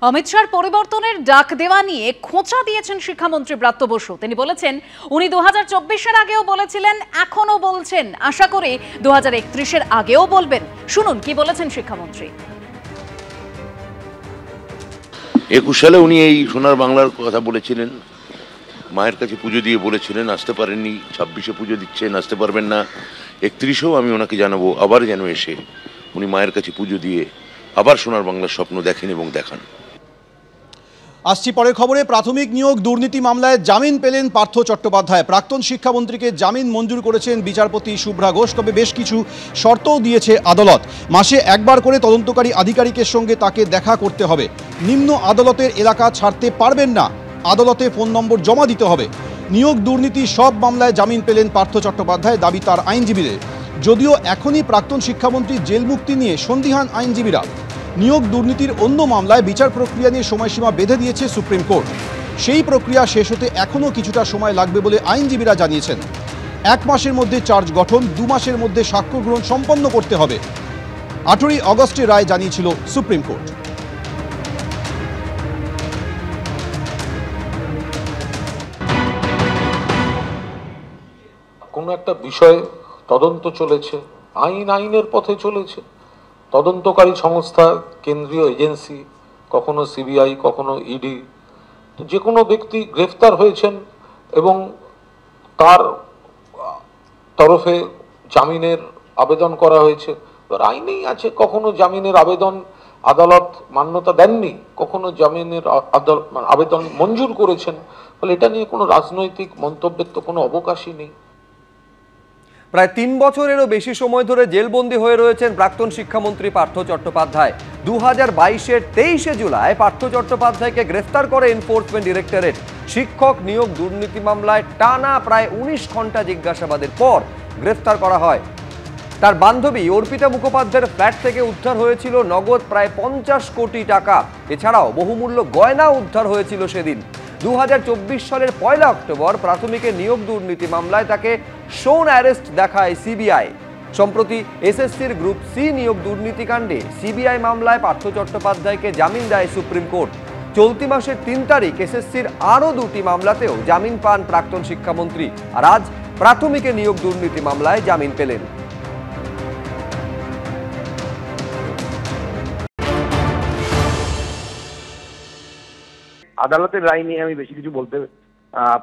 অমিত শাহর পরিবর্তনের ডাক দেওয়া নিয়ে খোঁচা দিয়েছেন শিক্ষামন্ত্রী ব্রাত্য বসু। তিনি বলেছেন, উনি 2024-এর আগেও বলেছিলেন, এখনো বলছেন, আশা করি 2031-এর আগেও বলবেন। শুনুন কি বলেছেন শিক্ষামন্ত্রী। 21 সালে উনি এই সোনার বাংলার কথা বলেছিলেন, মায়ের কাছে পুজো দিয়ে বলেছিলেন, আসতে পারেননি। 26-এ পুজো দিচ্ছেন, আসতে পারবেন না। 31-এও আমি ওনাকে জানাবো, আবার যেন এসে উনি মায়ের কাছে পুজো দিয়ে আবার সোনার বাংলার স্বপ্ন দেখেন এবং দেখান। আসছি পরের খবরে। প্রাথমিক নিয়োগ দুর্নীতি মামলায় জামিন পেলেন পার্থ চট্টোপাধ্যায়। প্রাক্তন শিক্ষামন্ত্রীকে জামিন মঞ্জুর করেছেন বিচারপতি শুভ্রা ঘোষ। তবে বেশ কিছু শর্তও দিয়েছে আদালত। মাসে একবার করে তদন্তকারী আধিকারিকের সঙ্গে তাকে দেখা করতে হবে। নিম্ন আদালতের এলাকা ছাড়তে পারবেন না। আদালতে ফোন নম্বর জমা দিতে হবে। নিয়োগ দুর্নীতি সব মামলায় জামিন পেলেন পার্থ চট্টোপাধ্যায়, দাবি তার আইনজীবীদের। যদিও এখনই প্রাক্তন শিক্ষামন্ত্রী জেল মুক্তি নিয়ে সন্দিহান আইনজীবীরা। নিয়োগ দুর্নীতির অন্য মামলায় বিচার প্রক্রিয়া নিয়ে সময়সীমা বেঁধে দিয়েছে সুপ্রিম কোর্ট। সেই প্রক্রিয়া শেষ হতে এখনও কিছুটা সময় লাগবে বলে আইনজীবীরা জানিয়েছেন। 1 মাসের মধ্যে চার্জ গঠন, 2 মাসের মধ্যে সাক্ষ্য গ্রহণ সম্পন্ন করতে হবে। 18ই অগস্টে রায় জানিয়েছিল সুপ্রিম কোর্ট। কোনো একটা বিষয়ে তদন্ত চলেছে, আইনের পথে চলেছে। তদন্তকারী সংস্থা, কেন্দ্রীয় এজেন্সি, কখনো সিবিআই, কখনো ইডি, যে কোনো ব্যক্তি গ্রেফতার হয়েছেন এবং তার তরফে জামিনের আবেদন করা হয়েছে। আইনেই আছে, কখনো জামিনের আবেদন আদালত মান্যতা দেননি, কখনো জামিনের আবেদন মঞ্জুর করেছেন। ফলে এটা নিয়ে কোনো রাজনৈতিক মন্তব্যের তো কোনো অবকাশই নেই। প্রায় 3 বছরেরও বেশি সময় ধরে জেলবন্দী হয়ে রয়েছেন প্রাক্তন শিক্ষামন্ত্রী পার্থ চট্টোপাধ্যায়। 2022-এর 23শে জুলাই পার্থ চট্টোপাধ্যায়কে গ্রেফতার করে এনফোর্সমেন্ট ডিরেক্টরেট। শিক্ষক নিয়োগ দুর্নীতি মামলায় টানা প্রায় 19 ঘন্টা জিজ্ঞাসাবাদের পর গ্রেফতার করা হয়। তার বান্ধবী অর্পিতা মুখোপাধ্যায়ের ফ্ল্যাট থেকে উদ্ধার হয়েছিল নগদ প্রায় 50 কোটি টাকা। এছাড়াও বহুমূল্য গয়না উদ্ধার হয়েছিল সেদিন। 2024 সালের 1 অক্টোবর প্রাথমিকে নিয়োগ দুর্নীতি মামলায় তাকে শোন অ্যারেস্ট দেখায় সিবিআই। সম্প্রতি এসএসসির গ্রুপ সি নিয়োগ দুর্নীতিকাণ্ডে সিবিআই মামলায় পার্থ চট্টোপাধ্যায়কে জামিন দেয় সুপ্রিম কোর্ট। চলতি মাসের 3 তারিখ এসএসসির আরও 2টি মামলাতেও জামিন পান প্রাক্তন শিক্ষামন্ত্রী। আর আজ প্রাথমিকে নিয়োগ দুর্নীতি মামলায় জামিন পেলেন। আদালতের রায় নিয়ে আমি বেশি কিছু বলতে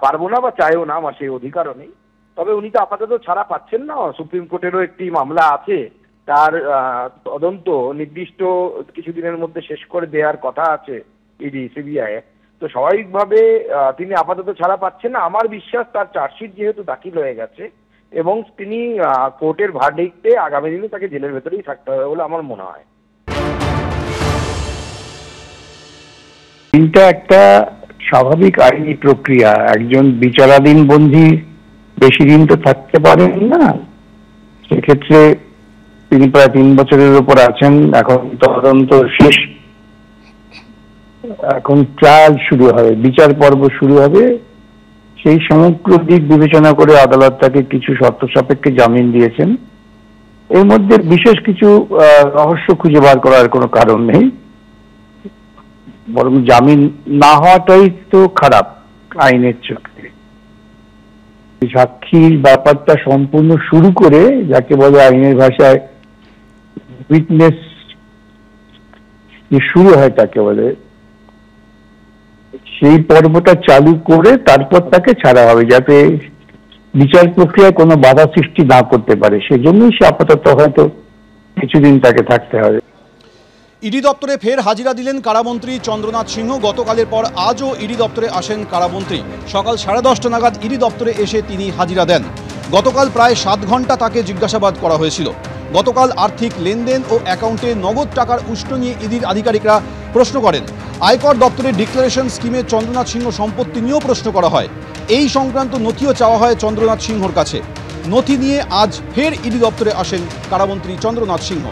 পারবো না বা চাইও না, আমার সেই অধিকারও নেই। তবে উনি তো আপাতত ছাড়া পাচ্ছেন না। সুপ্রিম কোর্টেরও একটি মামলা আছে, তার তদন্ত নির্দিষ্ট কিছুদিনের মধ্যে শেষ করে দেওয়ার কথা আছে ইডি সিবিআই। তো স্বাভাবিকভাবে তিনি আপাতত ছাড়া পাচ্ছেন না। আমার বিশ্বাস তার চার্জশিট যেহেতু দাখিল হয়ে গেছে এবং তিনি কোর্টের ভার্ডিক্টে আগামী দিনে তাকে জেলের ভেতরেই থাকতে হবে বলে আমার মনে হয়। এটা একটা স্বাভাবিক আইনি প্রক্রিয়া। একজন বিচারাধীন বন্দী বেশি দিন তো থাকতে পারেন না। সেক্ষেত্রে তিনি প্রায় 3 বছরের উপর আছেন। এখন তদন্ত শেষ, এখন ট্রায়াল শুরু হবে, বিচার পর্ব শুরু হবে। সেই সমগ্র দিক বিবেচনা করে আদালত তাকে কিছু শর্ত সাপেক্ষে জামিন দিয়েছেন। এর মধ্যে বিশেষ কিছু রহস্য খুঁজে বার করার কোনো কারণ নেই, বরং জামিন না হওয়াটাই তো খারাপ আইনের চোখে। সাক্ষীর ব্যাপারটা সম্পূর্ণ শুরু করে, যাকে বলে আইনের ভাষায় উইটনেস যে শুরু হয় তাকে বলে, সেই পর্বটা চালু করে তারপর তাকে ছাড়া হবে, যাতে বিচার প্রক্রিয়ায় কোনো বাধা সৃষ্টি না করতে পারে। সেজন্যই সে আপাতত হয়তো কিছুদিন তাকে থাকতে হবে। ইডি দপ্তরে ফের হাজিরা দিলেন কারামন্ত্রী চন্দ্রনাথ সিংহ। গতকালের পর আজও ইডি দপ্তরে আসেন কারামন্ত্রী। সকাল 10:30 নাগাদ ইডি দপ্তরে এসে তিনি হাজিরা দেন। গতকাল প্রায় 7 ঘন্টা তাকে জিজ্ঞাসাবাদ করা হয়েছিল। গতকাল আর্থিক লেনদেন ও অ্যাকাউন্টে নগদ টাকার উৎস নিয়ে ইডির আধিকারিকরা প্রশ্ন করেন। আয়কর দপ্তরের ডিক্লারেশন স্কিমে চন্দ্রনাথ সিংহ সম্পত্তি নিয়েও প্রশ্ন করা হয়। এই সংক্রান্ত নথিও চাওয়া হয় চন্দ্রনাথ সিংহর কাছে। নথি নিয়ে আজ ফের ইডি দপ্তরে আসেন কারামন্ত্রী চন্দ্রনাথ সিংহ।